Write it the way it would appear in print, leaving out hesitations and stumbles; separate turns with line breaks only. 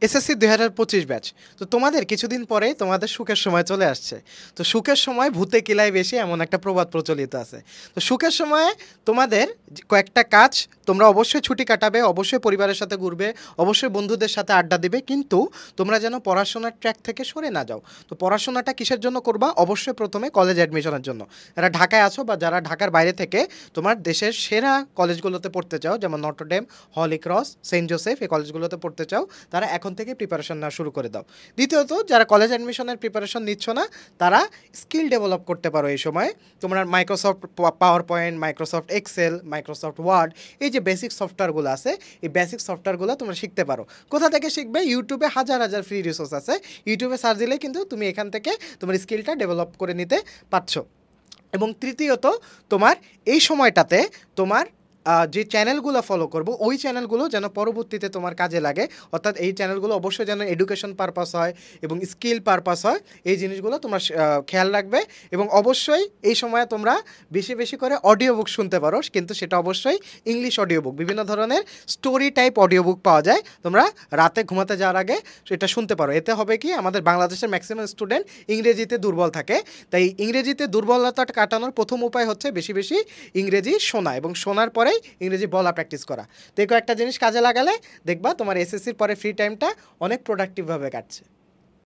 SSC ২০২৫ batch. তো তোমাদের কিছুদিন পরেই তোমাদের সুখের সময় চলে আসছে। তো সুখের সময় ভূতে কিলায় বেশি, এমন একটা প্রবাদ প্রচলিত আছে। তো সুখের সময়ে তোমাদের কয়েকটা কাজ, তোমরা অবশ্যই ছুটি কাটাবে, অবশ্যই পরিবারের সাথে ঘুরবে, অবশ্যই বন্ধুদের সাথে আড্ডা দিবে, কিন্তু তোমরা যেন পড়াশোনার ট্র্যাক থেকে সরে না যাও। তো পড়াশোনাটা কিসের জন্য করবা? অবশ্যই প্রথমে কলেজ অ্যাডমিশনের জন্য। যারা ঢাকায় আছো বা যারা ঢাকার বাইরে থেকে তোমার দেশের সেরা কলেজগুলোতে পড়তে চাও, যেমন Notre Dame, Holy Cross, Saint Joseph, এই কলেজগুলোতে পড়তে চাও, তারা এখন থেকে প্রিপারেশন নেওয়া শুরু করে দাও। দ্বিতীয়ত, যারা কলেজ অ্যাডমিশনের প্রিপারেশন নিচ্ছ না, তারা স্কিল ডেভেলপ করতে পারো এই সময়। তোমরা Microsoft PowerPoint, Microsoft Excel, Microsoft Word, এই যে বেসিক সফটওয়্যারগুলো আছে, এই বেসিক সফটওয়্যারগুলো তোমরা শিখতে পারো। কোথা থেকে শিখবে? ইউটিউবে হাজার হাজার ফ্রি রিসোর্স আছে। ইউটিউবে সার্চ দিলেই কিন্তু তুমি এখান থেকে তোমার স্কিলটা ডেভেলপ করে নিতে পারছো। এবং তৃতীয়ত, তোমার এই সময়টাতে তোমার যে চ্যানেলগুলো ফলো করবো, ওই চ্যানেলগুলো যেন পরবর্তীতে তোমার কাজে লাগে। অর্থাৎ এই চ্যানেলগুলো অবশ্যই যেন এডুকেশন পারপাস হয় এবং স্কিল পারপাস হয়, এই জিনিসগুলো তোমরা খেয়াল রাখবে। এবং অবশ্যই এই সময়ে তোমরা বেশি বেশি করে অডিও বুক শুনতে পারো, কিন্তু সেটা অবশ্যই ইংলিশ অডিও বুক। বিভিন্ন ধরনের স্টোরি টাইপ অডিও বুক পাওয়া যায়, তোমরা রাতে ঘুমাতে যাওয়ার আগে সেটা শুনতে পারো। এতে হবে কি, আমাদের বাংলাদেশের ম্যাক্সিমাম স্টুডেন্ট ইংরেজিতে দুর্বল থাকে, তাই ইংরেজিতে দুর্বলতাটা কাটানোর প্রথম উপায় হচ্ছে বেশি বেশি ইংরেজি শোনা, এবং শোনার পরেই ইংরেজি বলা প্র্যাকটিস করা। তো এই কয়েকটা জিনিস কাজে লাগালে দেখবা তোমার এসএসসির পরে ফ্রি টাইমটা অনেক প্রোডাক্টিভভাবে কাটছে।